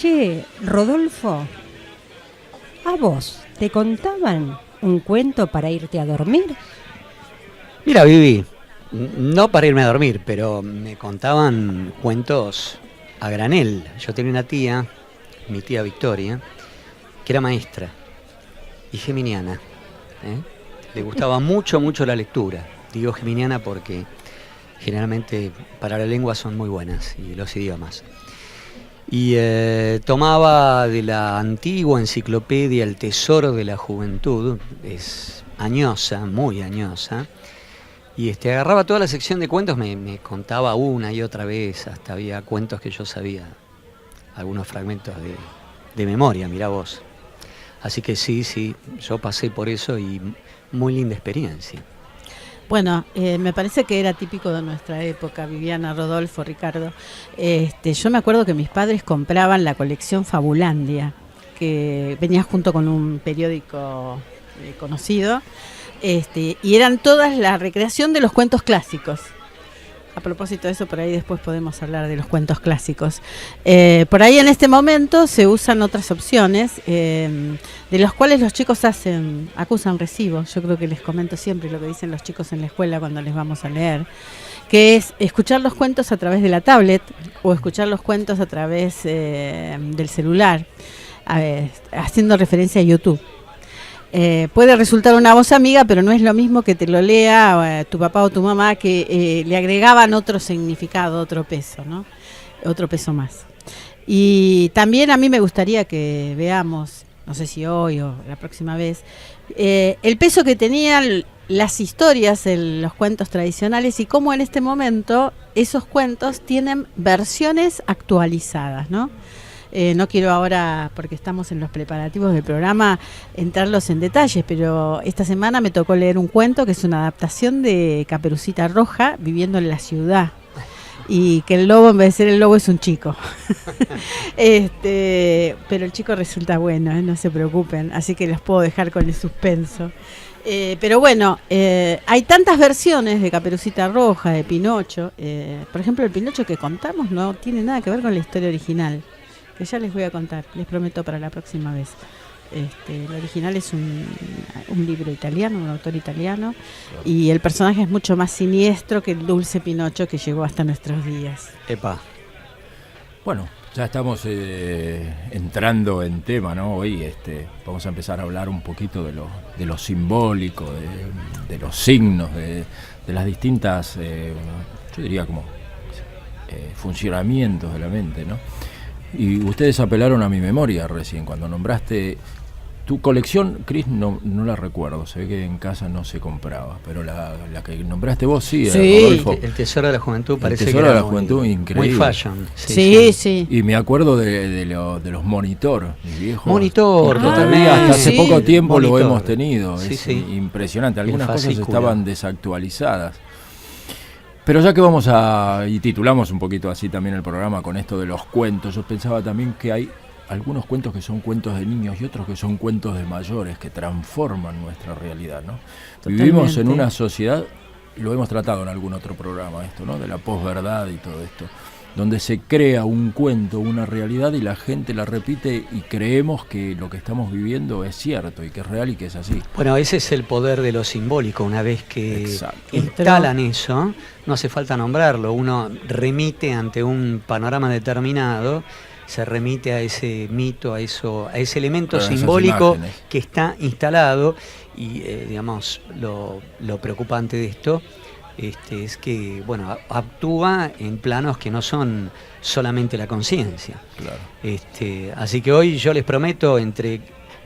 Che, Rodolfo, ¿a vos te contaban un cuento para irte a dormir? Mira, Vivi, no para irme a dormir, pero me contaban cuentos a granel. Yo tenía una tía, mi tía Victoria, que era maestra y geminiana. Le gustaba mucho la lectura. Digo geminiana porque generalmente para la lengua son muy buenas y los idiomas. Y tomaba de la antigua enciclopedia El Tesoro de la Juventud, es añosa, muy añosa, y agarraba toda la sección de cuentos, me contaba una y otra vez, hasta había cuentos que yo sabía, algunos fragmentos de memoria, mirá vos. Así que sí, yo pasé por eso y muy linda experiencia. Bueno, me parece que era típico de nuestra época, Viviana, Rodolfo, Ricardo. Yo me acuerdo que mis padres compraban la colección Fabulandia, que venía junto con un periódico conocido, y eran todas la recreación de los cuentos clásicos. A propósito de eso, por ahí después podemos hablar de los cuentos clásicos. Por ahí en este momento se usan otras opciones, de los cuales los chicos acusan recibo. Yo creo que les comento siempre lo que dicen los chicos en la escuela cuando les vamos a leer, que es escuchar los cuentos a través de la tablet o escuchar los cuentos a través del celular, haciendo referencia a YouTube. Puede resultar una voz amiga, pero no es lo mismo que te lo lea tu papá o tu mamá, que le agregaban otro significado, otro peso, ¿no? Otro peso más. Y también a mí me gustaría que veamos, no sé si hoy o la próxima vez, el peso que tenían las historias en los cuentos tradicionales y cómo en este momento esos cuentos tienen versiones actualizadas, ¿no? No quiero ahora, porque estamos en los preparativos del programa, entrarlos en detalles, pero esta semana me tocó leer un cuento que es una adaptación de Caperucita Roja, viviendo en la ciudad, y que el lobo, en vez de ser el lobo, es un chico. Pero el chico resulta bueno, no se preocupen, así que los puedo dejar con el suspenso. Pero bueno, hay tantas versiones de Caperucita Roja, de Pinocho. Por ejemplo, el Pinocho que contamos no tiene nada que ver con la historia original, que ya les voy a contar, les prometo para la próxima vez. El original es un libro italiano, un autor italiano, y el personaje es mucho más siniestro que el dulce Pinocho que llegó hasta nuestros días. Epa. Bueno, ya estamos entrando en tema, ¿no? Hoy vamos a empezar a hablar un poquito de lo simbólico, de los signos, de las distintas, yo diría como funcionamientos de la mente, ¿no? Y ustedes apelaron a mi memoria recién, cuando nombraste tu colección, Cris, no la recuerdo, se ve que en casa no se compraba, pero la que nombraste vos sí, Rodolfo. El Tesoro de la Juventud parece que era era la Juventud, increíble. Muy fashion. Sí. Y me acuerdo de los Monitor, mis viejos. Monitor, totalmente. Hasta hace poco tiempo Monitor. Lo hemos tenido, Sí. Impresionante, algunas cosas fascículo. estaban desactualizadas. Pero ya que y titulamos un poquito así también el programa con esto de los cuentos, yo pensaba también que hay algunos cuentos que son cuentos de niños y otros que son cuentos de mayores, que transforman nuestra realidad, ¿no? Totalmente. Vivimos en una sociedad, lo hemos tratado en algún otro programa esto, ¿no? De la posverdad y todo esto, donde se crea un cuento, una realidad y la gente la repite y creemos que lo que estamos viviendo es cierto y que es real y que es así. Bueno, ese es el poder de lo simbólico. Una vez que Exacto. instalan eso, no hace falta nombrarlo, uno remite ante un panorama determinado, se remite a ese mito, a ese elemento simbólico que está instalado y digamos lo preocupante de esto es que bueno, actúa en planos que no son solamente la conciencia. Claro. Así que hoy yo les prometo, entre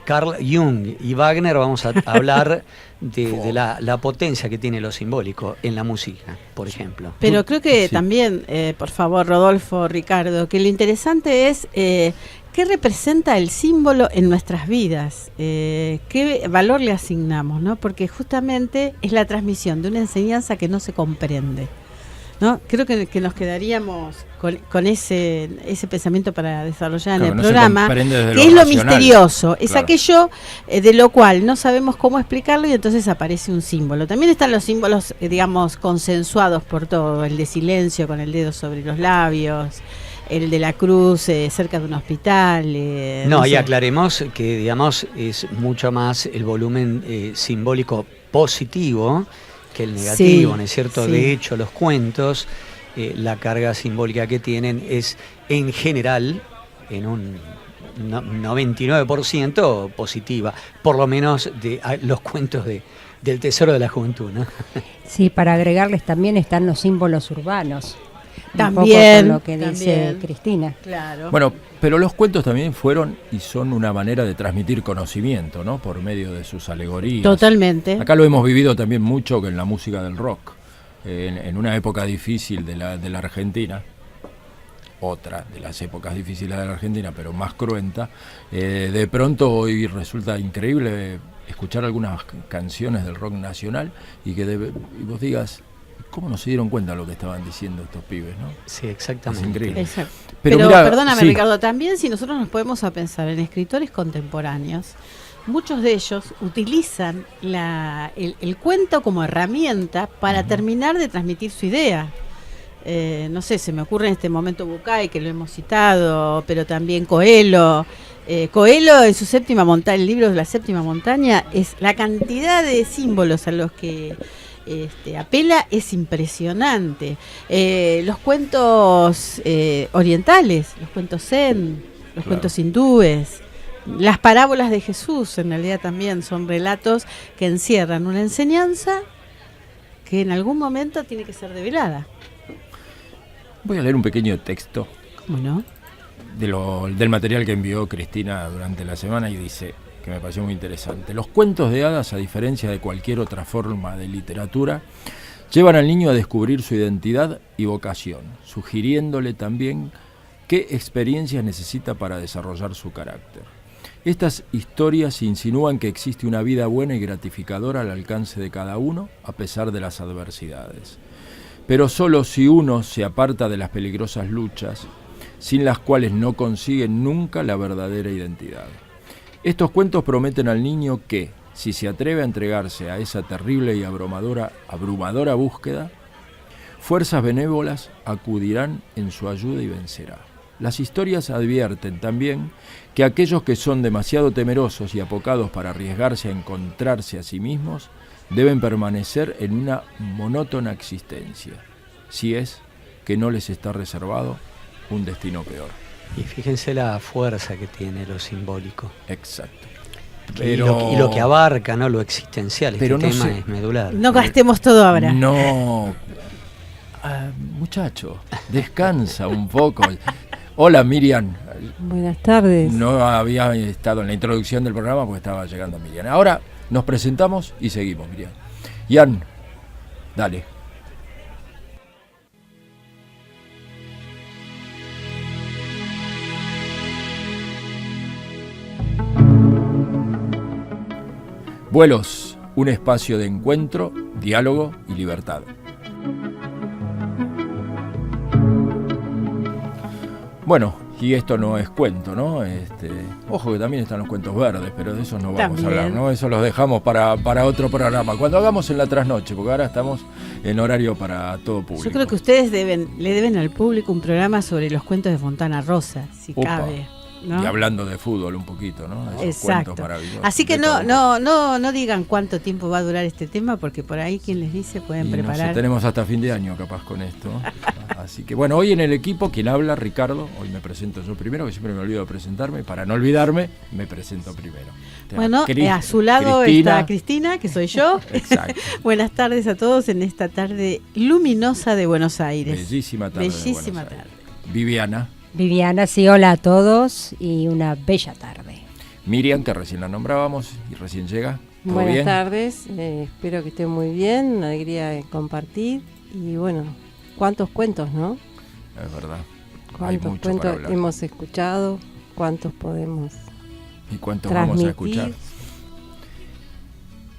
Carl Jung y Wagner vamos a hablar de la potencia que tiene lo simbólico en la música, por ejemplo. Pero creo que también, por favor, Rodolfo, Ricardo, que lo interesante es qué representa el símbolo en nuestras vidas, qué valor le asignamos, ¿no? Porque justamente es la transmisión de una enseñanza que no se comprende. ¿no? Creo que nos quedaríamos con ese pensamiento para desarrollar en el no programa, que es lo misterioso, es aquello de lo cual no sabemos cómo explicarlo y entonces aparece un símbolo. También están los símbolos, digamos, consensuados por todo, el de silencio con el dedo sobre los labios, el de la cruz cerca de un hospital. No, y aclaremos que, digamos, es mucho más el volumen simbólico positivo que el negativo, ¿no es cierto? Sí. De hecho, los cuentos, la carga simbólica que tienen es, en general, en un 99% positiva, por lo menos de los cuentos del Tesoro de la Juventud, ¿no? Sí, para agregarles también están los símbolos urbanos. También, un poco con lo que dice Cristina. Claro. Bueno, pero los cuentos también fueron y son una manera de transmitir conocimiento, ¿no? Por medio de sus alegorías. Totalmente. Acá lo hemos vivido también mucho en la música del rock, en una época difícil de la Argentina, otra de las épocas difíciles de la Argentina, pero más cruenta. De pronto hoy resulta increíble escuchar algunas canciones del rock nacional y vos digas, ¿cómo no se dieron cuenta de lo que estaban diciendo estos pibes, no? Sí, exactamente. Es increíble. Exacto. Pero Pero mirá, perdóname, sí. Ricardo, también si nosotros nos podemos a pensar en escritores contemporáneos, muchos de ellos utilizan el cuento como herramienta para terminar de transmitir su idea. No sé, se me ocurre en este momento Bucay, que lo hemos citado, pero también Coelho. Coelho en su séptima montaña, el libro de la séptima montaña, es la cantidad de símbolos a los que apela es impresionante. Los cuentos orientales, los cuentos zen, los cuentos hindúes, las parábolas de Jesús, en realidad también son relatos que encierran una enseñanza que en algún momento tiene que ser develada. Voy a leer un pequeño texto ¿Cómo no? del material que envió Cristina durante la semana y dice, que me pareció muy interesante: los cuentos de hadas, a diferencia de cualquier otra forma de literatura, llevan al niño a descubrir su identidad y vocación, sugiriéndole también qué experiencias necesita para desarrollar su carácter. Estas historias insinúan que existe una vida buena y gratificadora al alcance de cada uno, a pesar de las adversidades. Pero solo si uno se aparta de las peligrosas luchas, sin las cuales no consigue nunca la verdadera identidad. Estos cuentos prometen al niño que, si se atreve a entregarse a esa terrible y abrumadora búsqueda, fuerzas benévolas acudirán en su ayuda y vencerá. Las historias advierten también que aquellos que son demasiado temerosos y apocados para arriesgarse a encontrarse a sí mismos deben permanecer en una monótona existencia, si es que no les está reservado un destino peor. Y fíjense la fuerza que tiene lo simbólico. Exacto. Y lo que abarca, ¿no? Lo existencial. Pero este no tema sé. es medular. No gastemos todo ahora. No. Muchacho, descansa un poco. Hola, Miriam. Buenas tardes. No había estado en la introducción del programa porque estaba llegando Miriam. Ahora nos presentamos y seguimos, Miriam. Ian, dale. Vuelos, un espacio de encuentro, diálogo y libertad. Bueno, y esto no es cuento, ¿no? Ojo que también están los cuentos verdes, pero de eso no vamos a hablar, ¿no? Eso los dejamos para otro programa. Cuando hagamos en la trasnoche, porque ahora estamos en horario para todo público. Yo creo que ustedes le deben al público un programa sobre los cuentos de Fontana Rosa, si cabe. ¿No? Y hablando de fútbol un poquito, ¿no? Esos Exacto. cuentos maravillosos. Así que de no digan cuánto tiempo va a durar este tema, porque por ahí quien les dice pueden y preparar. No sé, tenemos hasta fin de año capaz con esto. Así que bueno, hoy en el equipo quien habla, Ricardo. Hoy me presento yo primero, que siempre me olvido de presentarme. Para no olvidarme, me presento primero. Bueno, a su lado está Cristina, que soy yo. Exacto. Buenas tardes a todos en esta tarde luminosa de Buenos Aires. Bellísima tarde. Bellísima tarde. Viviana. Viviana, sí, hola a todos y una bella tarde. Miriam, que recién la nombrábamos y recién llega. Buenas bien? tardes, espero que estén muy bien, una alegría de compartir y bueno, cuántos cuentos, ¿no? Es verdad. Hay Cuántos mucho para cuentos hablar. hemos escuchado, cuántos podemos ¿Y cuántos transmitir. vamos a escuchar?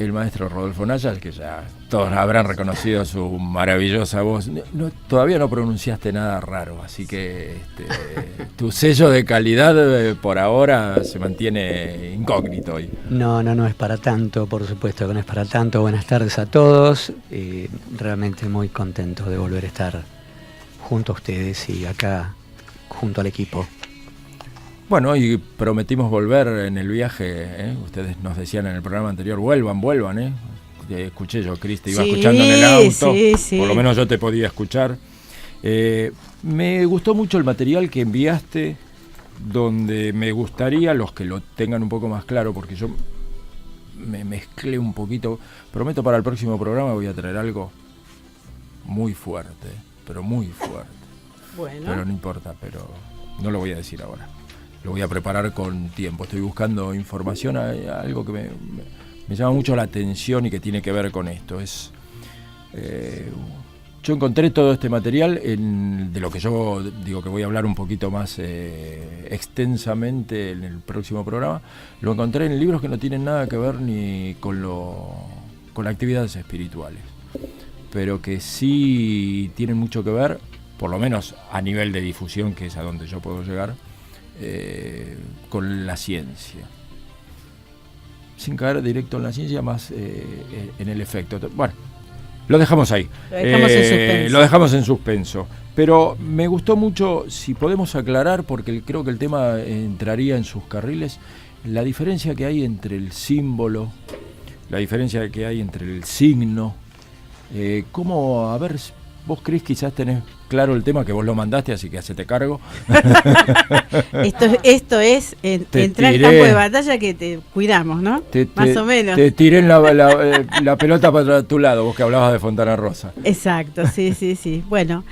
el maestro Rodolfo Nayas, que ya todos habrán reconocido su maravillosa voz. Todavía no pronunciaste nada raro, así que tu sello de calidad por ahora se mantiene incógnito hoy. No es para tanto, por supuesto que no es para tanto. Buenas tardes a todos. Realmente muy contento de volver a estar junto a ustedes y acá junto al equipo. Bueno, y prometimos volver en el viaje, Ustedes nos decían en el programa anterior, vuelvan, Escuché yo, Cristi, iba escuchando en el auto, sí. Por lo menos yo te podía escuchar. Me gustó mucho el material que enviaste, donde me gustaría, los que lo tengan un poco más claro, porque yo me mezclé un poquito, prometo para el próximo programa voy a traer algo muy fuerte, pero muy fuerte. Bueno. Pero no importa, pero no lo voy a decir ahora. Lo voy a preparar con tiempo. Estoy buscando información, algo que me llama mucho la atención y que tiene que ver con esto. Yo encontré todo este material de lo que yo digo que voy a hablar un poquito más extensamente en el próximo programa. Lo encontré en libros que no tienen nada que ver ni con actividades espirituales, pero que sí tienen mucho que ver, por lo menos a nivel de difusión, que es a donde yo puedo llegar, con la ciencia, sin caer directo en la ciencia, más en el efecto. Bueno, lo dejamos ahí, lo dejamos en suspenso, pero me gustó mucho, si podemos aclarar, porque creo que el tema entraría en sus carriles, la diferencia que hay entre el símbolo, la diferencia que hay entre el signo, cómo, a ver, vos, Cris, quizás tenés claro el tema, que vos lo mandaste, así que hacete cargo. Esto es entrar al campo de batalla que te cuidamos, ¿no? Más o menos. Te tiré la pelota para tu lado, vos que hablabas de Fontana Rosa. Exacto, sí. Bueno,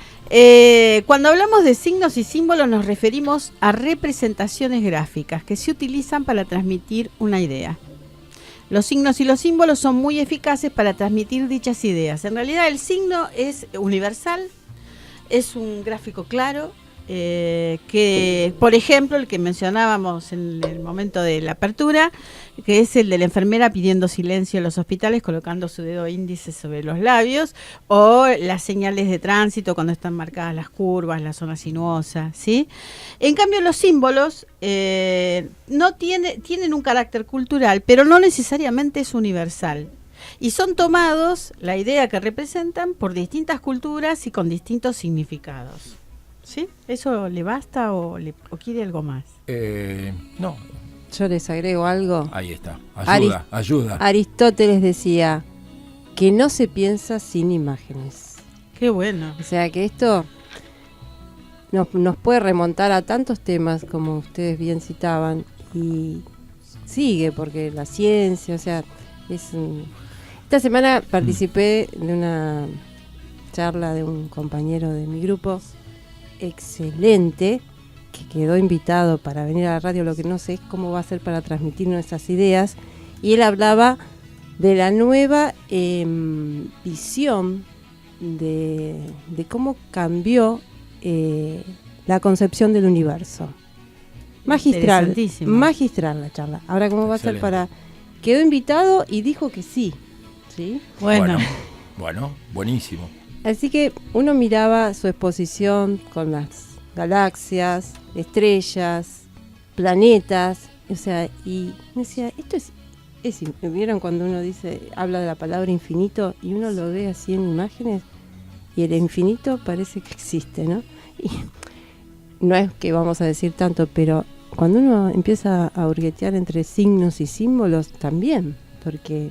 cuando hablamos de signos y símbolos nos referimos a representaciones gráficas que se utilizan para transmitir una idea. Los signos y los símbolos son muy eficaces para transmitir dichas ideas. En realidad el signo es universal, es un gráfico claro, que, por ejemplo, el que mencionábamos en el momento de la apertura, que es el de la enfermera pidiendo silencio en los hospitales, colocando su dedo índice sobre los labios, o las señales de tránsito cuando están marcadas las curvas, la zona sinuosa, ¿sí? En cambio, los símbolos tienen un carácter cultural, pero no necesariamente es universal. Y son tomados, la idea que representan, por distintas culturas y con distintos significados. ¿Sí? ¿Eso le basta o quiere algo más? No. Yo les agrego algo. Ahí está. Ayuda. Aristóteles decía que no se piensa sin imágenes. Qué bueno. O sea que esto nos puede remontar a tantos temas como ustedes bien citaban, y sigue, porque la ciencia, o sea, Esta semana participé de una charla de un compañero de mi grupo, excelente, que quedó invitado para venir a la radio. Lo que no sé es cómo va a ser para transmitir nuestras ideas, y él hablaba de la nueva visión de cómo cambió la concepción del universo. Magistral la charla. Ahora, ¿cómo va a ser para...? Quedó invitado y dijo que sí. ¿Sí? Bueno, buenísimo. Así que uno miraba su exposición con las galaxias, estrellas, planetas, o sea, y decía, esto es ¿vieron cuando uno habla de la palabra infinito y uno lo ve así en imágenes? Y el infinito parece que existe, ¿no? Y no es que vamos a decir tanto, pero cuando uno empieza a hurguetear entre signos y símbolos también, porque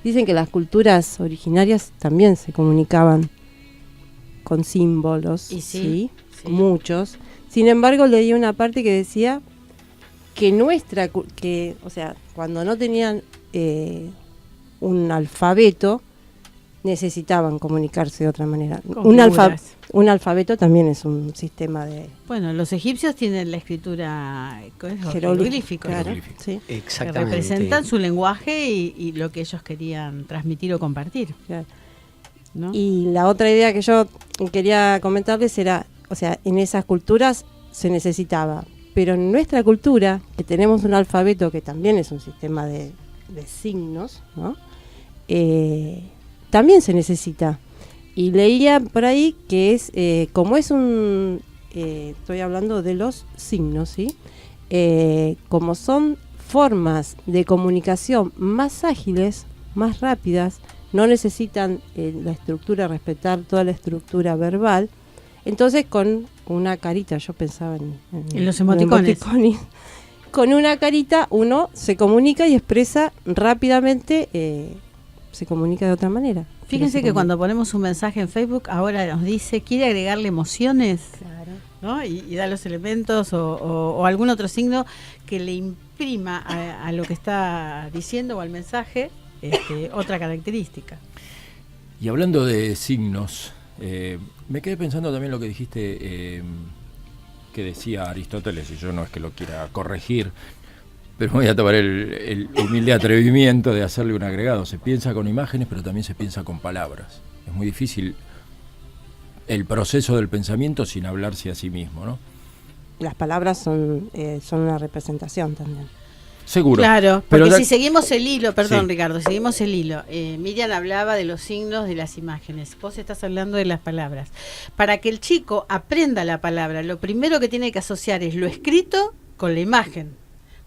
dicen que las culturas originarias también se comunicaban con símbolos, y sí, muchos. Sin embargo, leí una parte que decía que o sea, cuando no tenían un alfabeto, necesitaban comunicarse de otra manera. Un alfabeto también es un sistema de... Bueno, los egipcios tienen la escritura jeroglífica, claro, ¿no? Sí. Exactamente. Que representan su lenguaje y lo que ellos querían transmitir o compartir. Claro. ¿No? Y la otra idea que yo quería comentarles era, o sea, en esas culturas se necesitaba, pero en nuestra cultura, que tenemos un alfabeto que también es un sistema de signos, ¿no? también se necesita. Y leía por ahí que es, como es estoy hablando de los signos, ¿sí? Como son formas de comunicación más ágiles, más rápidas, no necesitan la estructura, respetar toda la estructura verbal, entonces con una carita, yo pensaba en los emoticones. Con una carita uno se comunica y expresa rápidamente, se comunica de otra manera. Fíjense que cuando ponemos un mensaje en Facebook, ahora nos dice, ¿quiere agregarle emociones? Claro. ¿No? Y da los elementos o algún otro signo que le imprima a lo que está diciendo o al mensaje otra característica. Y hablando de signos, me quedé pensando también lo que dijiste, que decía Aristóteles, y yo no es que lo quiera corregir, pero voy a tomar el humilde atrevimiento de hacerle un agregado. Se piensa con imágenes, pero también se piensa con palabras. Es muy difícil el proceso del pensamiento sin hablarse a sí mismo, ¿no? Las palabras son una representación también. Seguro. Claro, porque pero si seguimos el hilo, perdón, sí. Ricardo, seguimos el hilo. Miriam hablaba de los signos de las imágenes. Vos estás hablando de las palabras. Para que el chico aprenda la palabra, lo primero que tiene que asociar es lo escrito con la imagen.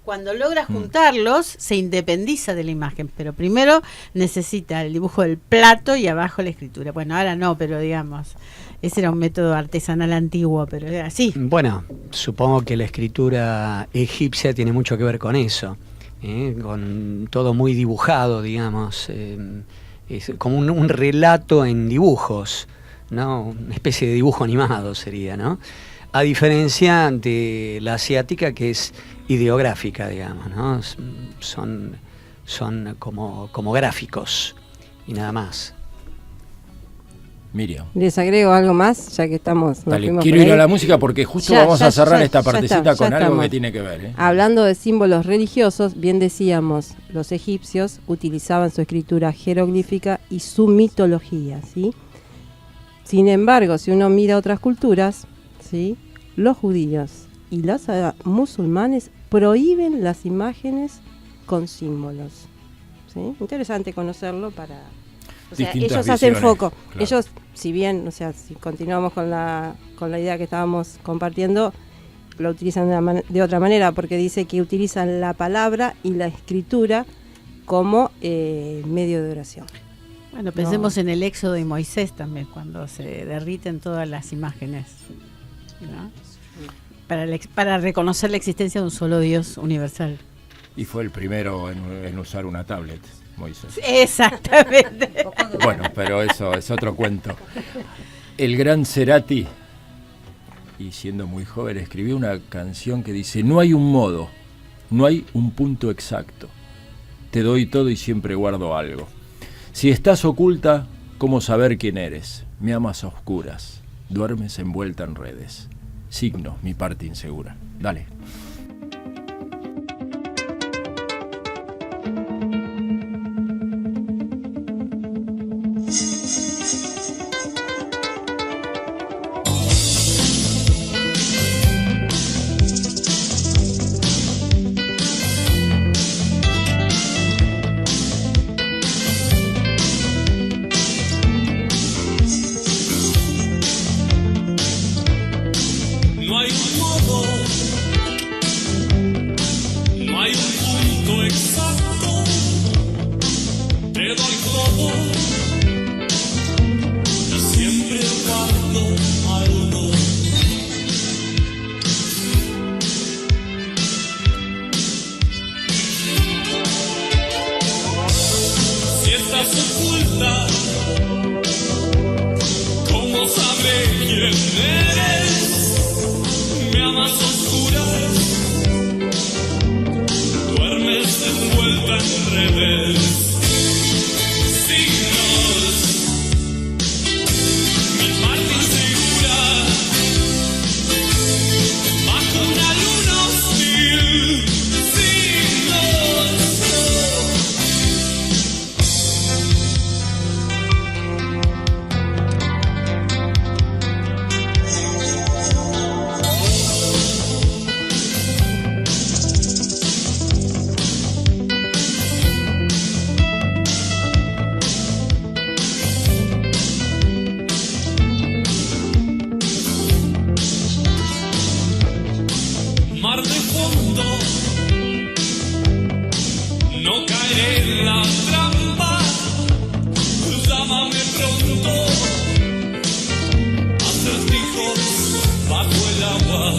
Cuando logra juntarlos, se independiza de la imagen, pero primero necesita el dibujo del plato y abajo la escritura. Bueno, ahora no, pero digamos, ese era un método artesanal antiguo, pero era así. Bueno, supongo que la escritura egipcia tiene mucho que ver con eso, con todo muy dibujado, digamos, es como un relato en dibujos, ¿no? Una especie de dibujo animado sería, ¿no? A diferencia de la asiática, que es ideográfica, digamos, ¿no? Son como gráficos y nada más. Miriam. Les agrego algo más, ya que estamos... Dale, quiero ir a la música porque justo vamos a cerrar esta partecita con algo estamos. que tiene que ver. Hablando de símbolos religiosos, bien decíamos, los egipcios utilizaban su escritura jeroglífica y su mitología, ¿sí? Sin embargo, si uno mira otras culturas, ¿sí? Los judíos y los musulmanes prohíben las imágenes con símbolos, ¿sí? Interesante conocerlo para... O sea, Distintas ellos hacen visiones, foco. claro. Ellos, si bien, o sea, si continuamos con la idea que estábamos compartiendo, lo utilizan de otra manera, porque dice que utilizan la palabra y la escritura como medio de oración. Bueno, pensemos en el Éxodo de Moisés también, cuando se derriten todas las imágenes, ¿no? Para reconocer la existencia de un solo Dios universal. Y fue el primero en usar una tablet, Moisés. Exactamente. Bueno, pero eso es otro cuento. El gran Cerati, y siendo muy joven, escribió una canción que dice: no hay un modo, no hay un punto exacto. Te doy todo y siempre guardo algo. Si estás oculta, ¿cómo saber quién eres? Me amas a oscuras, duermes envuelta en redes. Signo, mi parte insegura. Dale. Llámame pronto, acertijos bajo el agua.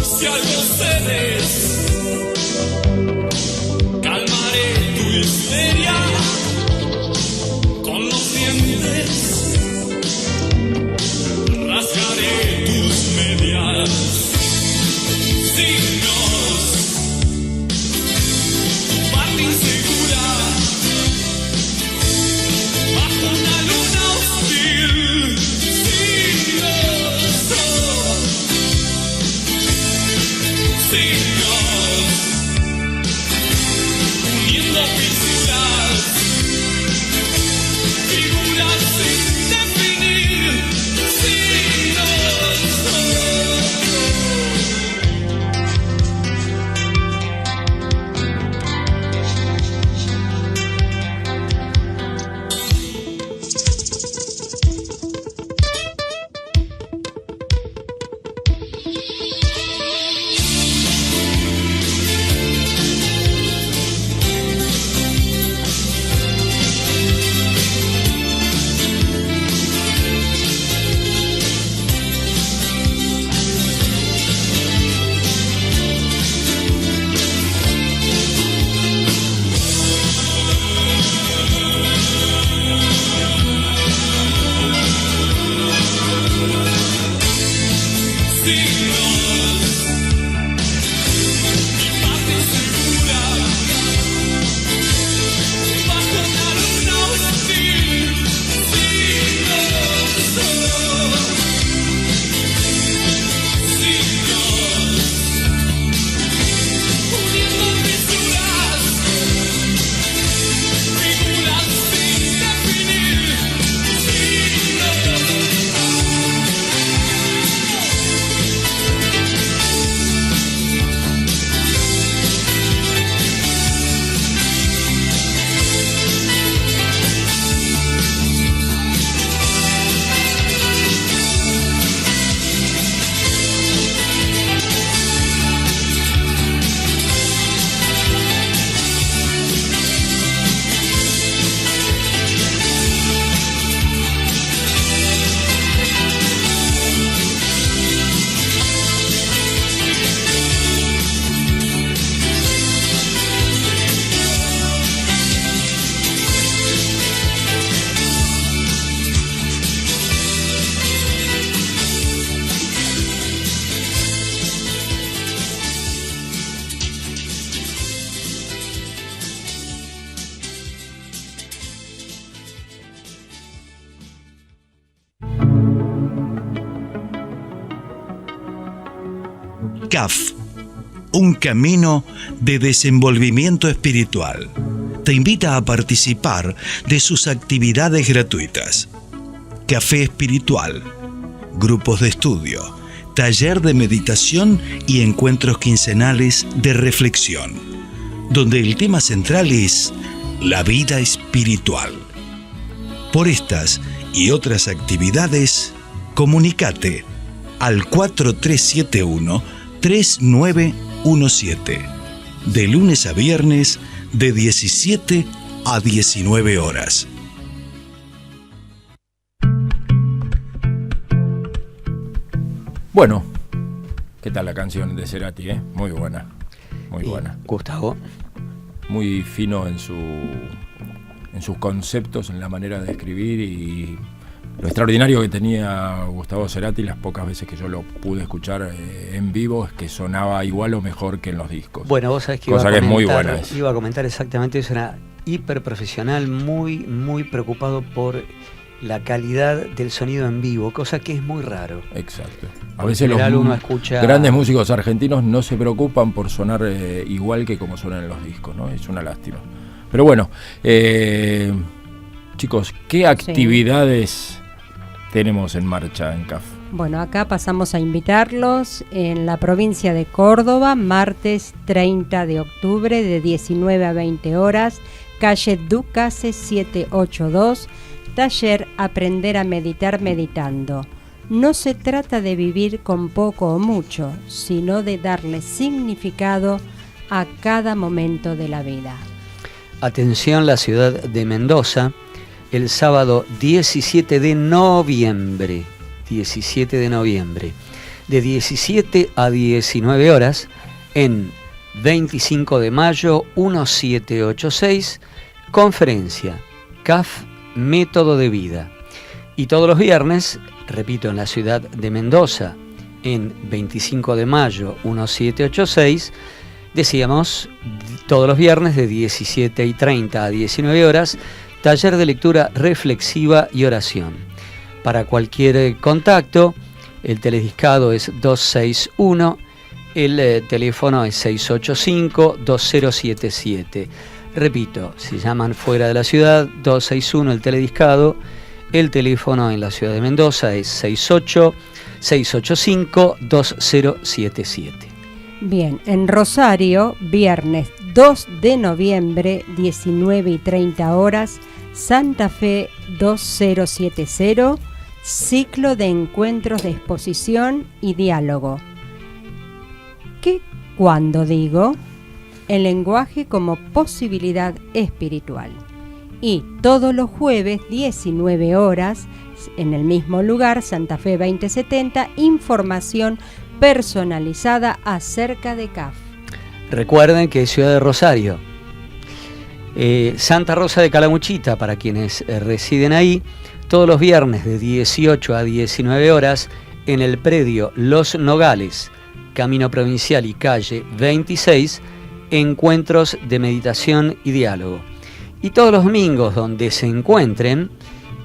Si algo cedes, calmaré tu histeria con los dientes, rasgaré tus medias. Signos, tu parte insegura, bajo una luna hostil. Signos, uniendo fisuras, figuras sin definir. CAF, un camino de desenvolvimiento espiritual. Te invita a participar de sus actividades gratuitas. Café espiritual, grupos de estudio, taller de meditación y encuentros quincenales de reflexión, donde el tema central es la vida espiritual. Por estas y otras actividades, comunícate al 4371-3917, de lunes a viernes de 17 a 19 horas. Bueno, ¿qué tal la canción de Cerati? Muy buena, muy buena. Gustavo. Muy fino en sus conceptos, en la manera de escribir, y lo extraordinario que tenía Gustavo Cerati, las pocas veces que yo lo pude escuchar en vivo, es que sonaba igual o mejor que en los discos. Bueno, vos sabés que cosa que es muy buena. Iba a comentar exactamente eso, era hiper profesional, muy preocupado por la calidad del sonido en vivo, cosa que es muy raro. Exacto. A veces los grandes músicos argentinos no se preocupan por sonar igual que como suenan en los discos, ¿no? Es una lástima. Pero bueno, chicos, ¿qué actividades tenemos en marcha en CAF? Bueno, acá pasamos a invitarlos en la provincia de Córdoba, martes 30 de octubre de 19 a 20 horas, calle Ducase 782, taller Aprender a Meditar Meditando. No se trata de vivir con poco o mucho, sino de darle significado a cada momento de la vida. Atención, la ciudad de Mendoza, el sábado 17 de noviembre, de 17 a 19 horas, en 25 de mayo 1786, conferencia CAF Método de Vida. Y todos los viernes, repito, en la ciudad de Mendoza, en 25 de mayo 1786, decíamos, todos los viernes de 17:30 a 19 horas, taller de lectura reflexiva y oración. Para cualquier contacto, el telediscado es 261, el teléfono es 685-2077. Repito, si llaman fuera de la ciudad, 261 el telediscado, el teléfono en la ciudad de Mendoza es 685-2077. Bien, en Rosario, viernes 2 de noviembre, 19:30 horas, Santa Fe 2070, ciclo de encuentros de exposición y diálogo. ¿Qué cuándo digo? El lenguaje como posibilidad espiritual. Y todos los jueves, 19 horas, en el mismo lugar, Santa Fe 2070, información personalizada acerca de CAF. Recuerden que es Ciudad de Rosario. Santa Rosa de Calamuchita, para quienes residen ahí, todos los viernes de 18 a 19 horas, en el predio Los Nogales, Camino Provincial y calle 26, encuentros de meditación y diálogo. Y todos los domingos donde se encuentren,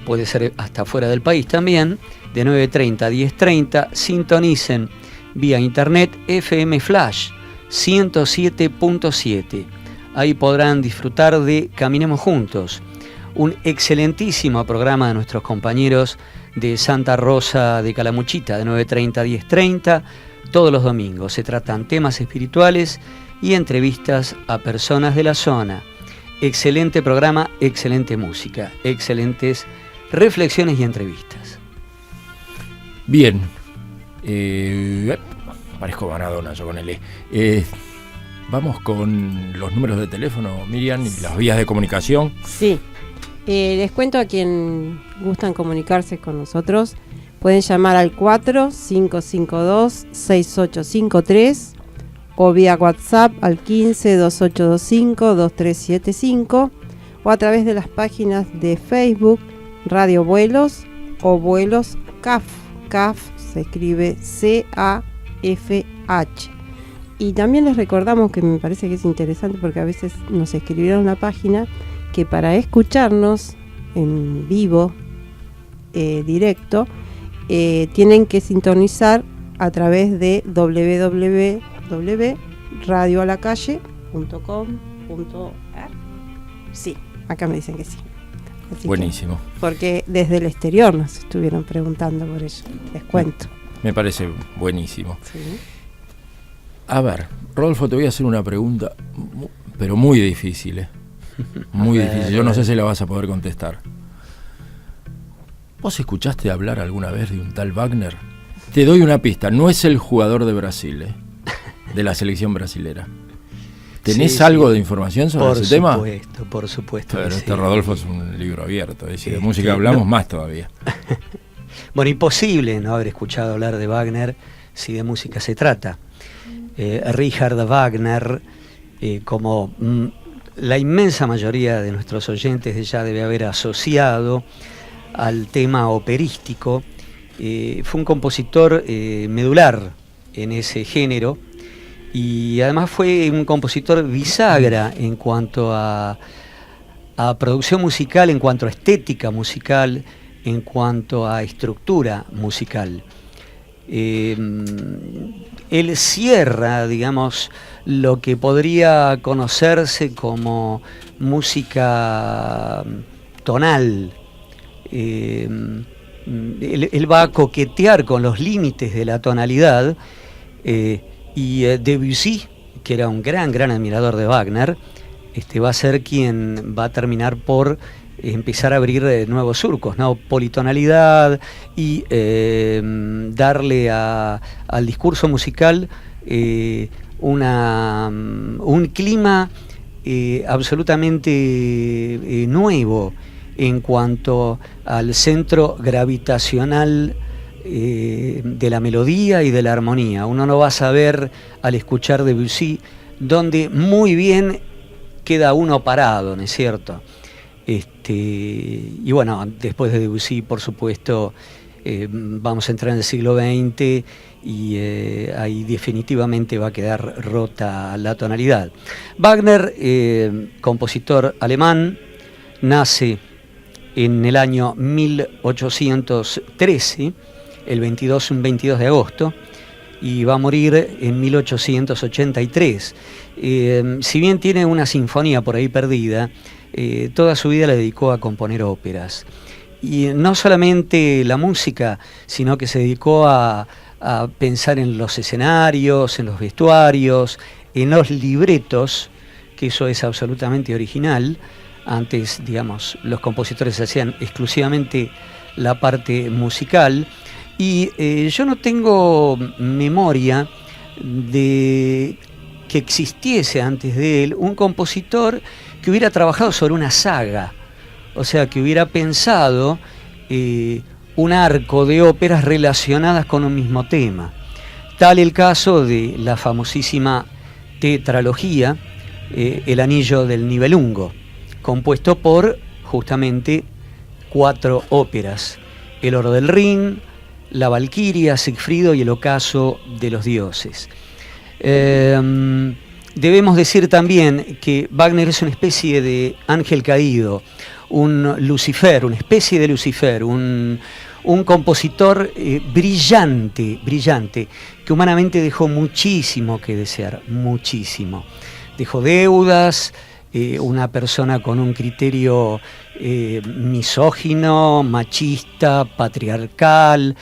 puede ser hasta fuera del país también, de 9:30 a 10:30, sintonicen vía internet FM Flash 107.7. Ahí podrán disfrutar de Caminemos Juntos, un excelentísimo programa de nuestros compañeros de Santa Rosa de Calamuchita, de 9:30 a 10:30, todos los domingos. Se tratan temas espirituales y entrevistas a personas de la zona. Excelente programa, excelente música, excelentes reflexiones y entrevistas. Bien. Parezco Maradona yo con el vamos con los números de teléfono, Miriam, y las vías de comunicación. Sí. Les cuento a quien gustan comunicarse con nosotros. Pueden llamar al 4552-6853 o vía WhatsApp al 15-2825-2375 o a través de las páginas de Facebook Radio Vuelos o Vuelos CAF. CAF se escribe C-A-F-H. Y también les recordamos que me parece que es interesante porque a veces nos escribieron la página que para escucharnos en vivo, directo, tienen que sintonizar a través de www.radioalacalle.com.ar. Sí, acá me dicen que sí. Así buenísimo. Porque desde el exterior nos estuvieron preguntando por ello. Les cuento. Me parece buenísimo. Sí. A ver, Rodolfo, te voy a hacer una pregunta, pero muy difícil, muy difícil. Yo no sé si la vas a poder contestar. ¿Vos escuchaste hablar alguna vez de un tal Wagner? Te doy una pista, no es el jugador de Brasil, de la selección brasilera. ¿Tenés algo de información sobre ese tema? Por supuesto. Pero este Rodolfo es un libro abierto, si de música hablamos más todavía. Bueno, imposible no haber escuchado hablar de Wagner si de música se trata. Richard Wagner, como la inmensa mayoría de nuestros oyentes ya debe haber asociado al tema operístico, fue un compositor medular en ese género y además fue un compositor bisagra en cuanto a producción musical, en cuanto a estética musical, en cuanto a estructura musical. Él cierra, digamos, lo que podría conocerse como música tonal. Él va a coquetear con los límites de la tonalidad y Debussy, que era un gran admirador de Wagner, va a ser quien va a terminar por empezar a abrir nuevos surcos, ¿no? Politonalidad y darle al discurso musical un clima absolutamente nuevo en cuanto al centro gravitacional de la melodía y de la armonía. Uno no va a saber al escuchar Debussy dónde muy bien queda uno parado, ¿no es cierto? Y bueno, después de Debussy, por supuesto, vamos a entrar en el siglo XX y ahí definitivamente va a quedar rota la tonalidad. Wagner, compositor alemán, nace en el año 1813, un 22 de agosto, y va a morir en 1883. Si bien tiene una sinfonía por ahí perdida, toda su vida la dedicó a componer óperas. Y no solamente la música, sino que se dedicó a pensar en los escenarios, en los vestuarios, en los libretos, que eso es absolutamente original. Antes, digamos, los compositores hacían exclusivamente la parte musical. Y yo no tengo memoria de que existiese antes de él un compositor que hubiera trabajado sobre una saga, o sea, que hubiera pensado un arco de óperas relacionadas con un mismo tema. Tal el caso de la famosísima tetralogía, El Anillo del Nibelungo, compuesto por justamente 4 óperas: El Oro del Rin, La Valquiria, Sigfrido y El Ocaso de los Dioses. Debemos decir también que Wagner es una especie de ángel caído, un Lucifer, una especie de Lucifer, un compositor brillante, que humanamente dejó muchísimo que desear, muchísimo. Dejó deudas, una persona con un criterio misógino, machista, patriarcal,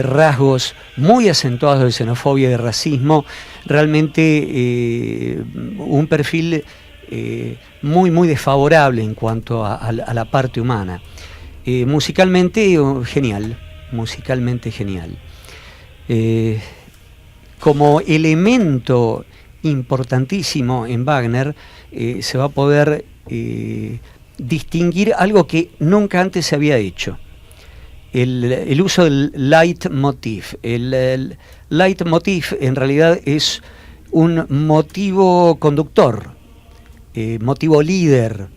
rasgos muy acentuados de xenofobia y de racismo, realmente un perfil muy desfavorable en cuanto a la parte humana. Musicalmente genial, como elemento importantísimo en Wagner se va a poder distinguir algo que nunca antes se había hecho: el uso del leitmotiv. El leitmotiv en realidad es un motivo conductor, motivo líder,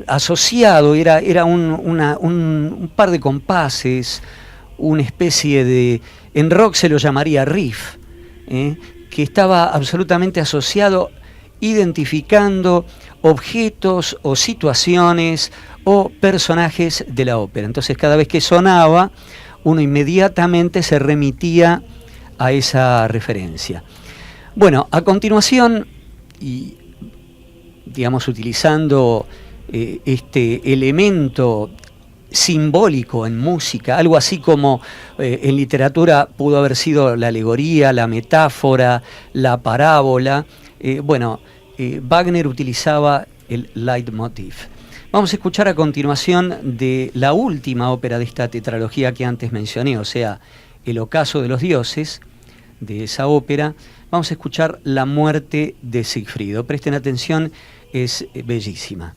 asociado, era un par de compases, una especie de, en rock se lo llamaría riff, que estaba absolutamente asociado, identificando objetos o situaciones o personajes de la ópera. Entonces, cada vez que sonaba, uno inmediatamente se remitía a esa referencia. Bueno, a continuación, y digamos utilizando este elemento simbólico en música, algo así como en literatura pudo haber sido la alegoría, la metáfora, la parábola, Wagner utilizaba el leitmotiv. Vamos a escuchar a continuación de la última ópera de esta tetralogía que antes mencioné, o sea, El Ocaso de los Dioses. De esa ópera vamos a escuchar La Muerte de Sigfrido. Presten atención, es bellísima.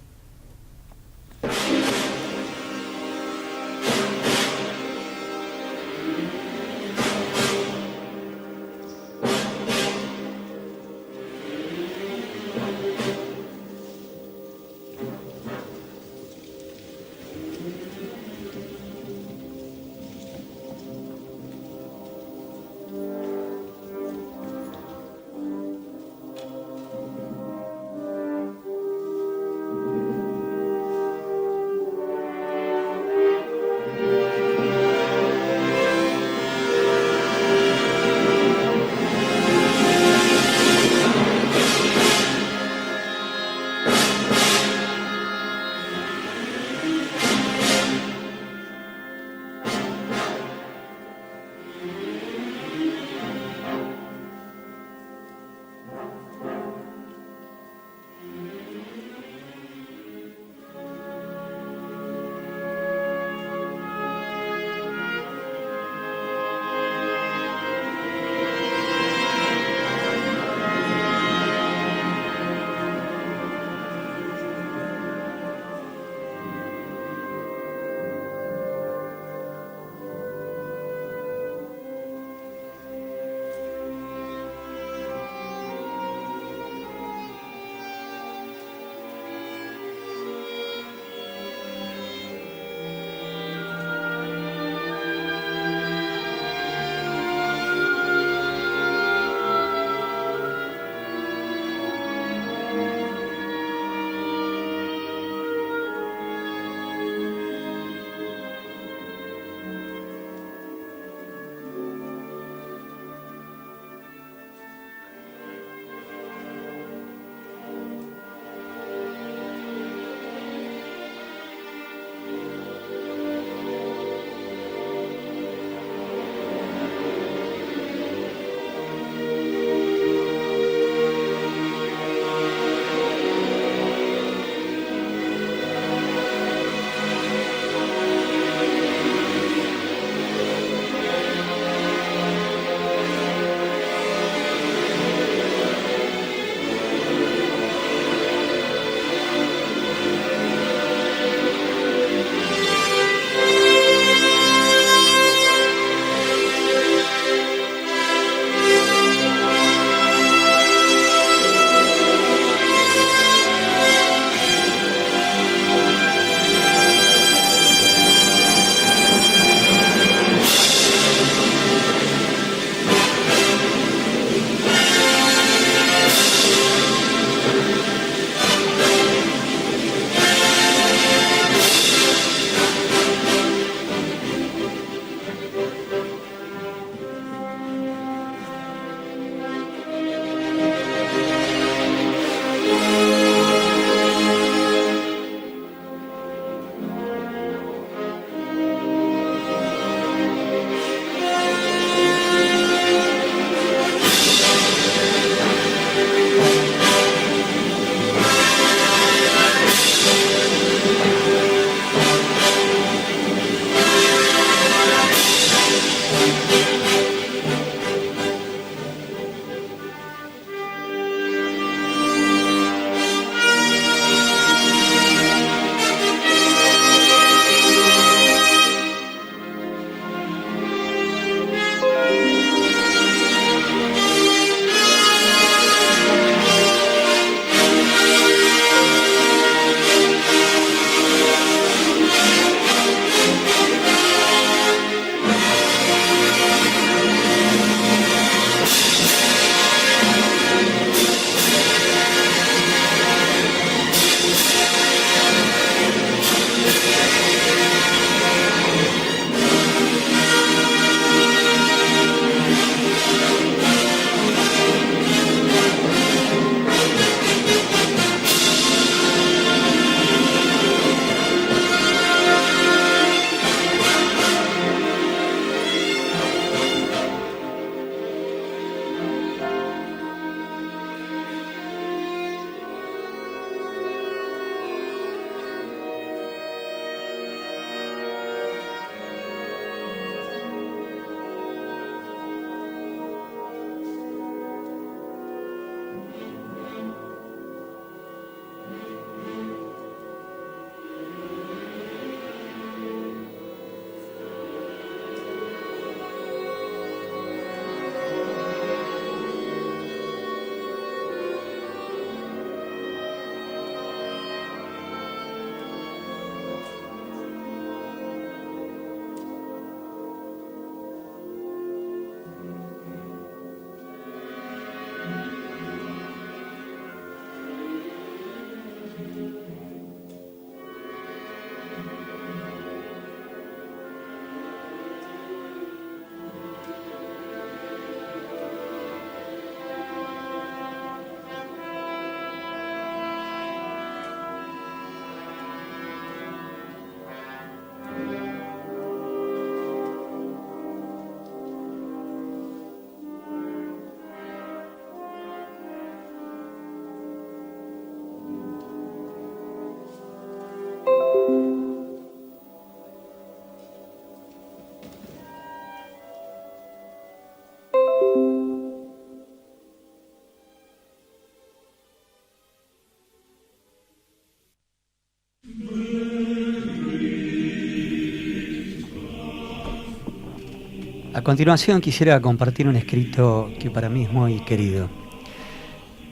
continuación quisiera compartir un escrito que para mí es muy querido.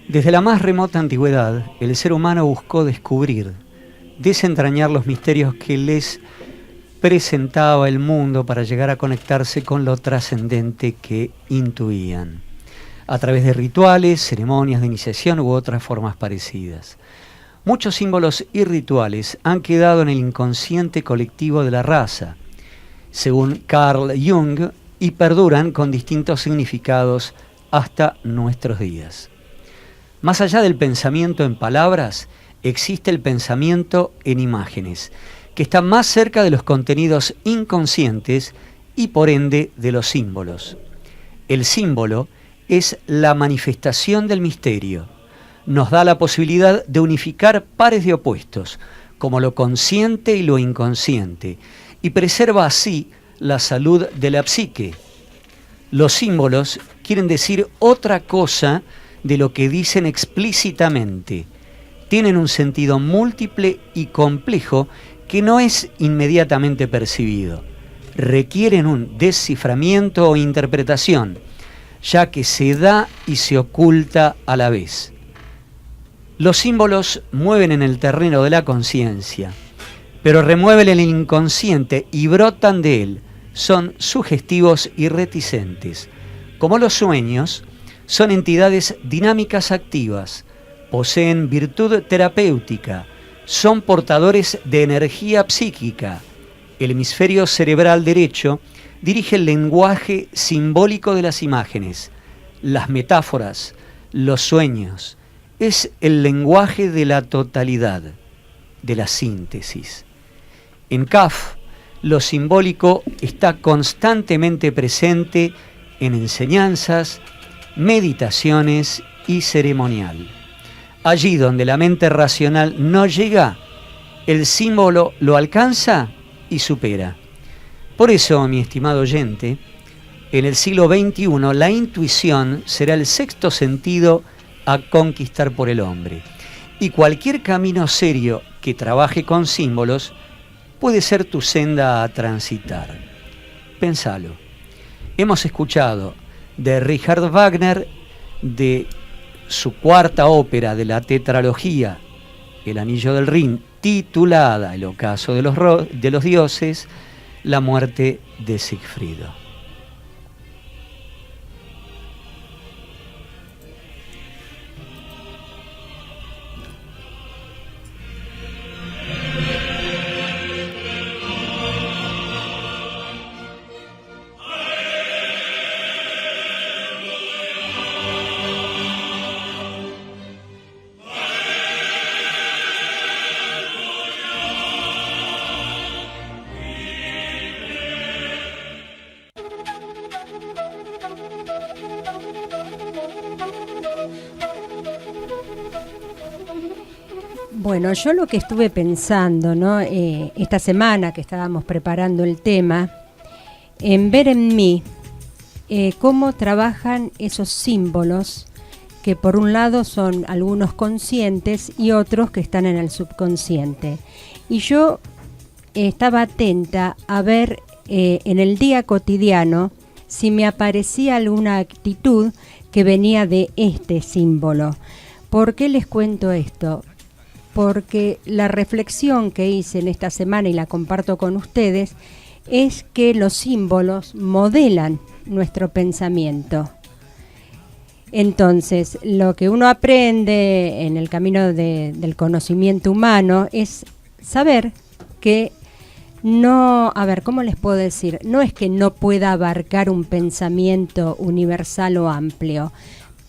Desde la más remota antigüedad, el ser humano buscó descubrir, desentrañar los misterios que les presentaba el mundo para llegar a conectarse con lo trascendente que intuían, a través de rituales, ceremonias de iniciación u otras formas parecidas. Muchos símbolos y rituales han quedado en el inconsciente colectivo de la raza, según Carl Jung, y perduran con distintos significados hasta nuestros días. Más allá del pensamiento en palabras, existe el pensamiento en imágenes, que está más cerca de los contenidos inconscientes y por ende de los símbolos. El símbolo es la manifestación del misterio. Nos da la posibilidad de unificar pares de opuestos, como lo consciente y lo inconsciente, y preserva así la salud de la psique. Los símbolos quieren decir otra cosa de lo que dicen explícitamente. Tienen un sentido múltiple y complejo que no es inmediatamente percibido. Requieren un desciframiento o interpretación, ya que se da y se oculta a la vez. Los símbolos mueven en el terreno de la conciencia, pero remueven el inconsciente y brotan de él. Son sugestivos y reticentes. Como los sueños, son entidades dinámicas activas, poseen virtud terapéutica, son portadores de energía psíquica. El hemisferio cerebral derecho dirige el lenguaje simbólico de las imágenes, las metáforas, los sueños. Es el lenguaje de la totalidad, de la síntesis. En CAF, lo simbólico está constantemente presente en enseñanzas, meditaciones y ceremonial. Allí donde la mente racional no llega, el símbolo lo alcanza y supera. Por eso, mi estimado oyente, en el siglo XXI la intuición será el sexto sentido a conquistar por el hombre. Y cualquier camino serio que trabaje con símbolos puede ser tu senda a transitar. Pensalo. Hemos escuchado de Richard Wagner, de su cuarta ópera de la tetralogía, El Anillo del Rin, titulada El Ocaso de los Dioses, la muerte de Sigfrido. Bueno, yo lo que estuve pensando, ¿no? Esta semana que estábamos preparando el tema, en ver en mí cómo trabajan esos símbolos que por un lado son algunos conscientes y otros que están en el subconsciente. Y yo estaba atenta a ver en el día cotidiano si me aparecía alguna actitud que venía de este símbolo. ¿Por qué les cuento esto? Porque la reflexión que hice en esta semana y la comparto con ustedes es que los símbolos modelan nuestro pensamiento. Entonces, lo que uno aprende en el camino del conocimiento humano es saber que no, a ver, ¿cómo les puedo decir? No es que no pueda abarcar un pensamiento universal o amplio,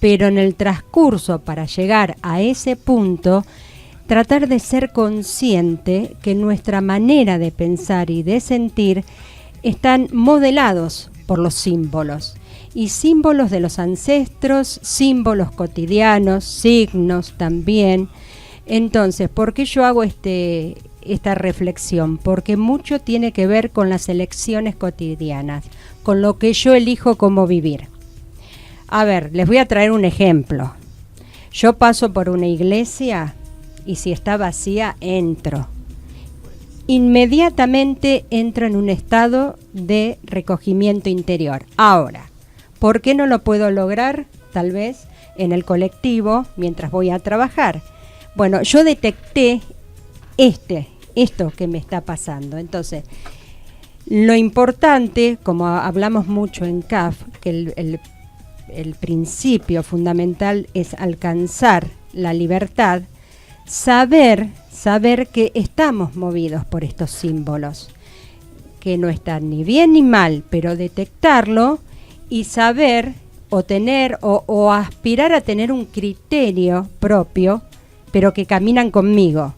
pero en el transcurso para llegar a ese punto, tratar de ser consciente que nuestra manera de pensar y de sentir están modelados por los símbolos. Y símbolos de los ancestros, símbolos cotidianos, signos también. Entonces, ¿por qué yo hago esta reflexión? Porque mucho tiene que ver con las elecciones cotidianas, con lo que yo elijo cómo vivir. A ver, les voy a traer un ejemplo. Yo paso por una iglesia y si está vacía, entro. inmediatamente entro en un estado de recogimiento interior. Ahora, ¿por qué no lo puedo lograr? Tal vez en el colectivo mientras voy a trabajar. Bueno, yo detecté esto que me está pasando. Entonces, lo importante, como hablamos mucho en CAF, que el principio fundamental es alcanzar la libertad, saber que estamos movidos por estos símbolos, que no están ni bien ni mal, pero detectarlo y saber o tener o aspirar a tener un criterio propio, pero que caminan conmigo.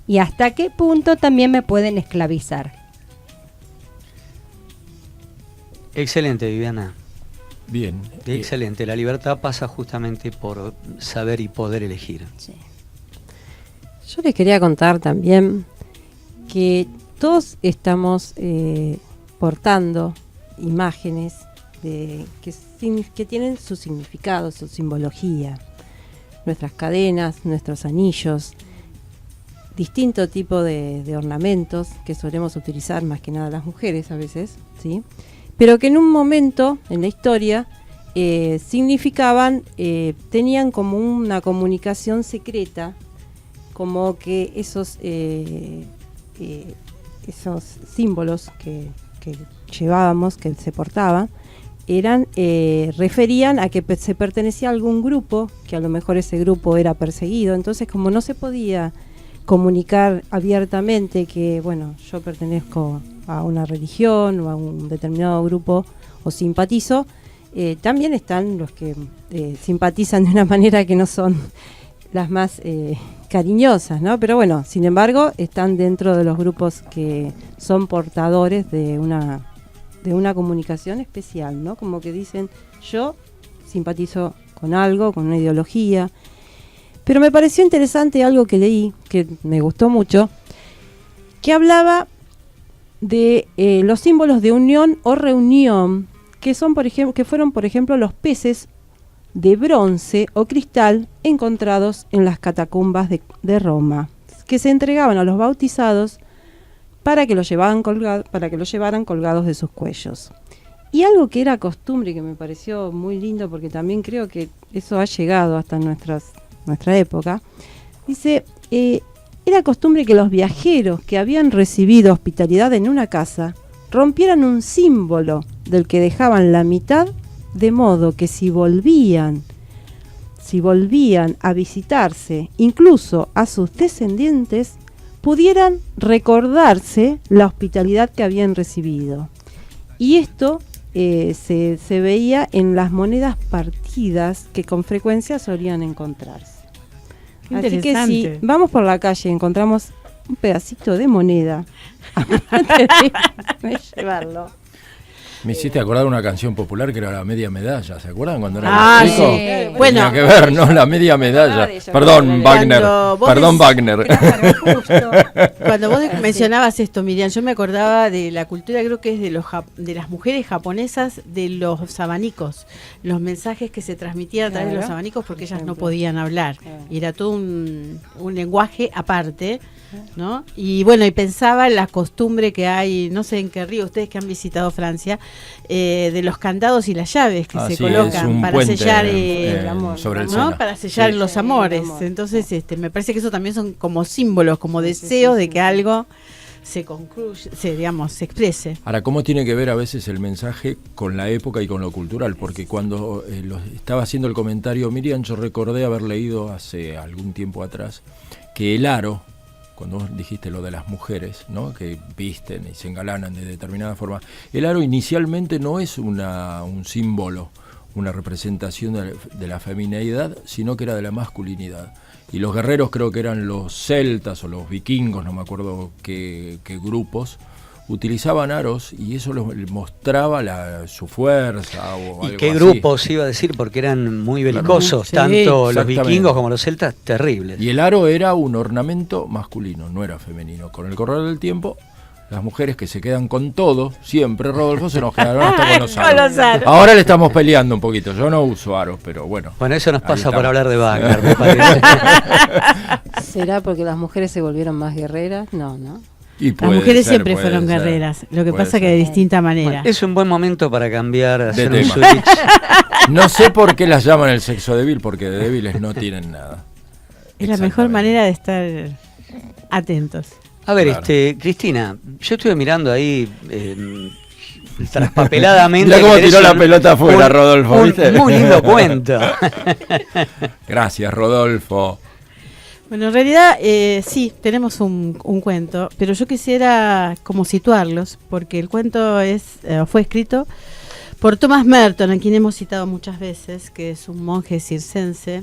Y hasta qué punto también me pueden esclavizar. Excelente, Viviana. Bien. Excelente. La libertad pasa justamente por saber y poder elegir. Sí. Yo les quería contar también que todos estamos portando imágenes que tienen su significado, su simbología. Nuestras cadenas, nuestros anillos, distinto tipo de ornamentos que solemos utilizar más que nada las mujeres a veces, ¿sí? Pero que en un momento en la historia significaban, tenían como una comunicación secreta, como que esos símbolos que llevábamos, que se portaban, referían a que se pertenecía a algún grupo, que a lo mejor ese grupo era perseguido. Entonces, como no se podía comunicar abiertamente que, bueno, yo pertenezco a una religión o a un determinado grupo o simpatizo, también están los que simpatizan de una manera que no son las más cariñosas, ¿no? Pero bueno, sin embargo, están dentro de los grupos que son portadores de una comunicación especial, ¿no? Como que dicen, yo simpatizo con algo, con una ideología. Pero me pareció interesante algo que leí, que me gustó mucho, que hablaba de los símbolos de unión o reunión, que fueron, por ejemplo, los peces de bronce o cristal encontrados en las catacumbas de Roma, que se entregaban a los bautizados para que los llevaran colgados de sus cuellos. Y algo que era costumbre, que me pareció muy lindo, porque también creo que eso ha llegado hasta nuestra época, dice, era costumbre que los viajeros que habían recibido hospitalidad en una casa rompieran un símbolo del que dejaban la mitad, de modo que si volvían a visitarse, incluso a sus descendientes, pudieran recordarse la hospitalidad que habían recibido. Y esto se veía en las monedas partidas que con frecuencia solían encontrarse. Así que si vamos por la calle y encontramos un pedacito de moneda, llevarlo. Me hiciste acordar una canción popular que era La Media Medalla, ¿se acuerdan cuando era chico? Sí. Bueno, tenía que ver, ¿no? La Media Medalla. Perdón, Wagner. Cuando vos mencionabas esto, Miriam, yo me acordaba de la cultura, creo que es de las mujeres japonesas, de los abanicos, los mensajes que se transmitían a través de los abanicos, porque ellas no podían hablar, y era todo un lenguaje aparte, ¿no? Y bueno, y pensaba en la costumbre que hay, no sé en qué río, ustedes que han visitado Francia, de los candados y las llaves que se colocan para sellar el amor, sobre el ¿no? Sena. Para sellar los amores. Entonces, me parece que eso también son como símbolos, como deseos de que algo se concluya, se exprese. Ahora, ¿cómo tiene que ver a veces el mensaje con la época y con lo cultural? Porque cuando estaba haciendo el comentario Miriam, yo recordé haber leído hace algún tiempo atrás que el aro, cuando vos dijiste lo de las mujeres, ¿no? Que visten y se engalanan de determinada forma, el aro inicialmente no es un símbolo, una representación de la femineidad, sino que era de la masculinidad. Y los guerreros creo que eran los celtas o los vikingos, no me acuerdo qué grupos, utilizaban aros y eso les mostraba su fuerza o algo ¿Y qué así. grupos iba a decir? Porque eran muy belicosos, tanto los vikingos como los celtas, terribles. Y el aro era un ornamento masculino, no era femenino. Con el correr del tiempo, las mujeres que se quedan con todo, siempre, Rodolfo, se nos quedaron hasta con los aros. Ahora le estamos peleando un poquito, yo no uso aros, pero bueno. Bueno, eso nos pasa por hablar de Wagner, me parece. ¿Será porque las mujeres se volvieron más guerreras? No. Y Las mujeres ser, siempre puede fueron ser. guerreras, lo que Puede pasa que ser. de distinta manera. Bueno, es un buen momento para cambiar, hacer un tema. switch. No sé por qué las llaman el sexo débil, porque de débiles no tienen nada. Es la mejor Exactamente. manera de estar atentos. A ver, Claro. Cristina, yo estuve mirando ahí traspapeladamente. Mirá cómo que tiró tenés la pelota afuera, Rodolfo, un ¿viste? muy lindo cuento. Gracias, Rodolfo. Bueno, en realidad sí, tenemos un cuento, pero yo quisiera como situarlos, porque el cuento fue escrito por Thomas Merton, a quien hemos citado muchas veces, que es un monje circense,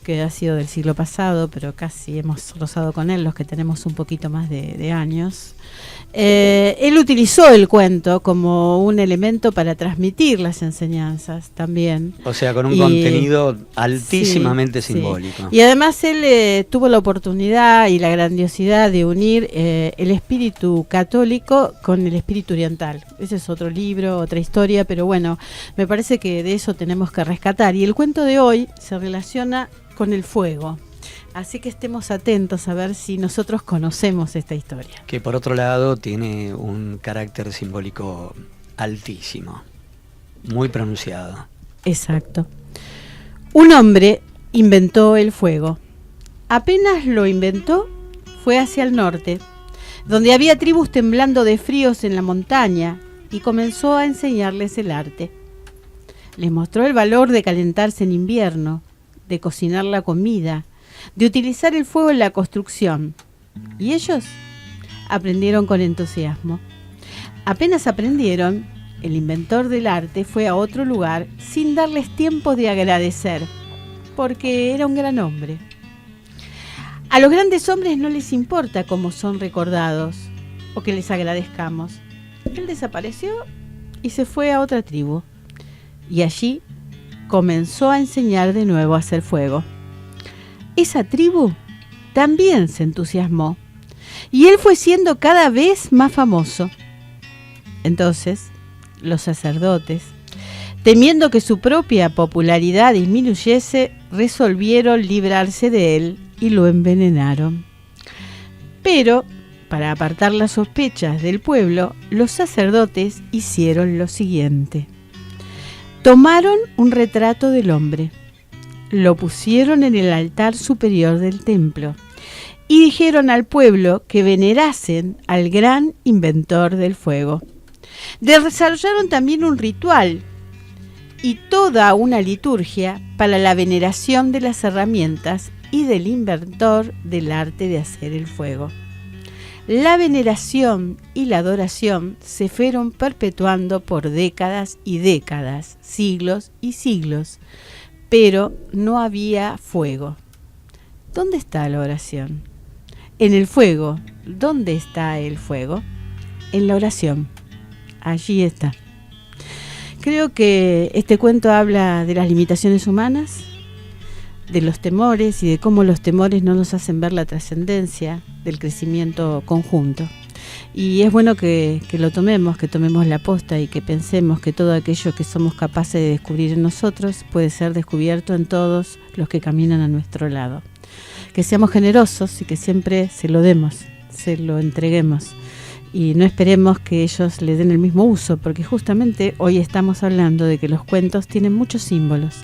que ha sido del siglo pasado, pero casi hemos rozado con él los que tenemos un poquito más de años. Él utilizó el cuento como un elemento para transmitir las enseñanzas también. O sea, con un Y- contenido altísimamente Sí, simbólico. sí. Y además él tuvo la oportunidad y la grandiosidad de unir el espíritu católico con el espíritu oriental. Ese es otro libro, otra historia, pero bueno, me parece que de eso tenemos que rescatar. Y el cuento de hoy se relaciona con el fuego. Así que estemos atentos a ver si nosotros conocemos esta historia. Que por otro lado tiene un carácter simbólico altísimo, muy pronunciado. Exacto. Un hombre inventó el fuego. Apenas lo inventó, fue hacia el norte, donde había tribus temblando de fríos en la montaña, y comenzó a enseñarles el arte. Les mostró el valor de calentarse en invierno, de cocinar la comida, de utilizar el fuego en la construcción. Y ellos aprendieron con entusiasmo. Apenas aprendieron, el inventor del arte fue a otro lugar sin darles tiempo de agradecer, porque era un gran hombre. A los grandes hombres no les importa cómo son recordados o que les agradezcamos. Él desapareció y se fue a otra tribu. Y allí comenzó a enseñar de nuevo a hacer fuego. Esa tribu también se entusiasmó y él fue siendo cada vez más famoso. Entonces, los sacerdotes, temiendo que su propia popularidad disminuyese, resolvieron librarse de él y lo envenenaron. Pero, para apartar las sospechas del pueblo, los sacerdotes hicieron lo siguiente. Tomaron un retrato del hombre, lo pusieron en el altar superior del templo y dijeron al pueblo que venerasen al gran inventor del fuego. Desarrollaron también un ritual y toda una liturgia para la veneración de las herramientas y del inventor del arte de hacer el fuego. La veneración y la adoración se fueron perpetuando por décadas y décadas, siglos y siglos, pero no había fuego. ¿Dónde está la oración? En el fuego. ¿Dónde está el fuego? En la oración. Allí está. Creo que este cuento habla de las limitaciones humanas, de los temores y de cómo los temores no nos hacen ver la trascendencia del crecimiento conjunto. Y es bueno que lo tomemos, que tomemos la posta y que pensemos que todo aquello que somos capaces de descubrir en nosotros puede ser descubierto en todos los que caminan a nuestro lado. Que seamos generosos y que siempre se lo demos, se lo entreguemos. Y no esperemos que ellos le den el mismo uso, porque justamente hoy estamos hablando de que los cuentos tienen muchos símbolos.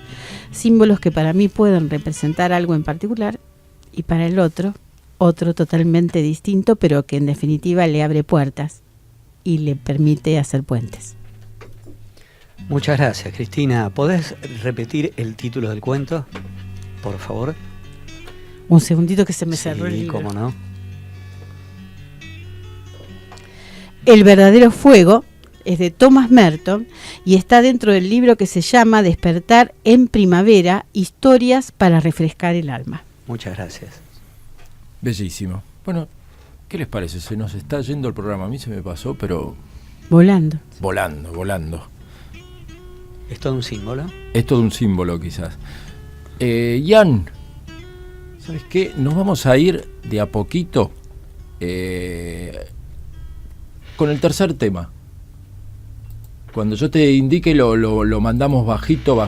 Símbolos que para mí pueden representar algo en particular y para el otro totalmente distinto, pero que en definitiva le abre puertas y le permite hacer puentes. Muchas gracias, Cristina. ¿Podés repetir el título del cuento, por favor? Un segundito que se me cerró el Sí, libro. cómo no. El verdadero fuego es de Thomas Merton y está dentro del libro que se llama Despertar en Primavera, historias para refrescar el alma. Muchas gracias. Bellísimo. Bueno, ¿qué les parece? Se nos está yendo el programa. A mí se me pasó, pero Volando. volando. ¿Es todo un símbolo? Es todo un símbolo, quizás. Ian, ¿sabes qué? Nos vamos a ir de a poquito con el tercer tema. Cuando yo te indique lo mandamos bajito,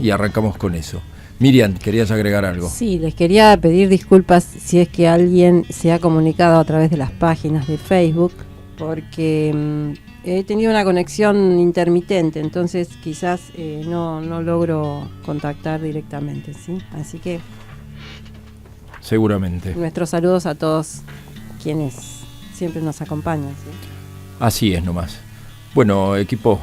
y arrancamos con eso. Miriam, ¿querías agregar algo? Sí, les quería pedir disculpas si es que alguien se ha comunicado a través de las páginas de Facebook, porque he tenido una conexión intermitente, entonces quizás no logro contactar directamente, ¿sí? Así que Seguramente. nuestros saludos a todos quienes siempre nos acompañan, ¿sí? Así es nomás. Bueno, equipo,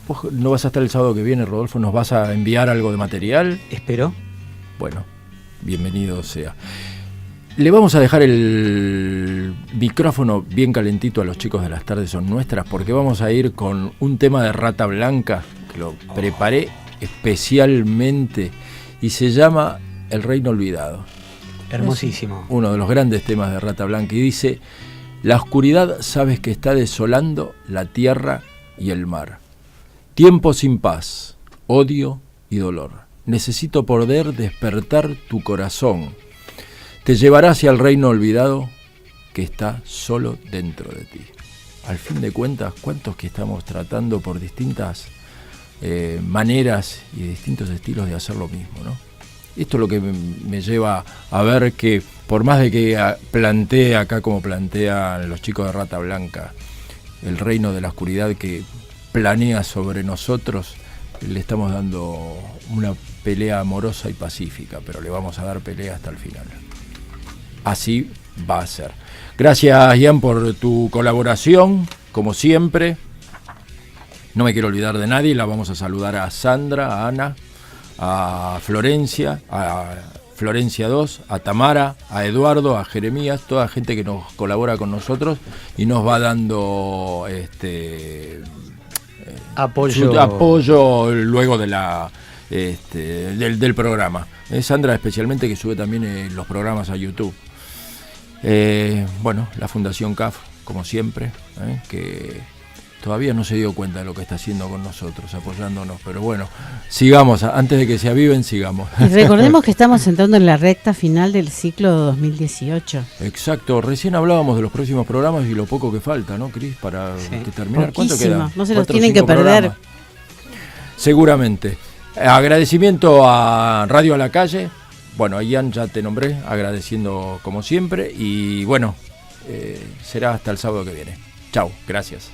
¿vos no vas a estar el sábado que viene, Rodolfo? ¿Nos vas a enviar algo de material? Espero. Bueno, bienvenido sea. Le vamos a dejar el micrófono bien calentito a los chicos de Las Tardes Son Nuestras, porque vamos a ir con un tema de Rata Blanca, que lo preparé especialmente, y se llama El Reino Olvidado. Hermosísimo. Uno de los grandes temas de Rata Blanca, y dice: la oscuridad sabes que está desolando la tierra y el mar. Tiempo sin paz, odio y dolor. Necesito poder despertar tu corazón. Te llevará hacia el reino olvidado que está solo dentro de ti. Al fin de cuentas, ¿cuántos que estamos tratando por distintas maneras y distintos estilos de hacer lo mismo, ¿no? Esto es lo que me lleva a ver que, por más de que plantee acá como plantean los chicos de Rata Blanca, el reino de la oscuridad que planea sobre nosotros, le estamos dando una pelea amorosa y pacífica, pero le vamos a dar pelea hasta el final. Así va a ser. Gracias, Ian, por tu colaboración, como siempre. No me quiero olvidar de nadie, la vamos a saludar a Sandra, a Ana, a Florencia 2, a Tamara, a Eduardo, a Jeremías, toda gente que nos colabora con nosotros y nos va dando apoyo luego de del programa. Sandra especialmente, que sube también los programas a YouTube. Bueno, la Fundación CAF, como siempre, que todavía no se dio cuenta de lo que está haciendo con nosotros, apoyándonos, pero bueno, sigamos, antes de que se aviven, sigamos. Y recordemos que estamos entrando en la recta final del ciclo 2018. Exacto, recién hablábamos de los próximos programas y lo poco que falta, ¿no, Cris? Para terminar. ¿Cuánto queda? No se los tienen que perder. Programas. Seguramente. Agradecimiento a Radio a la Calle. Bueno, Ian, ya te nombré, agradeciendo como siempre. Y bueno, será hasta el sábado que viene. Chau, gracias.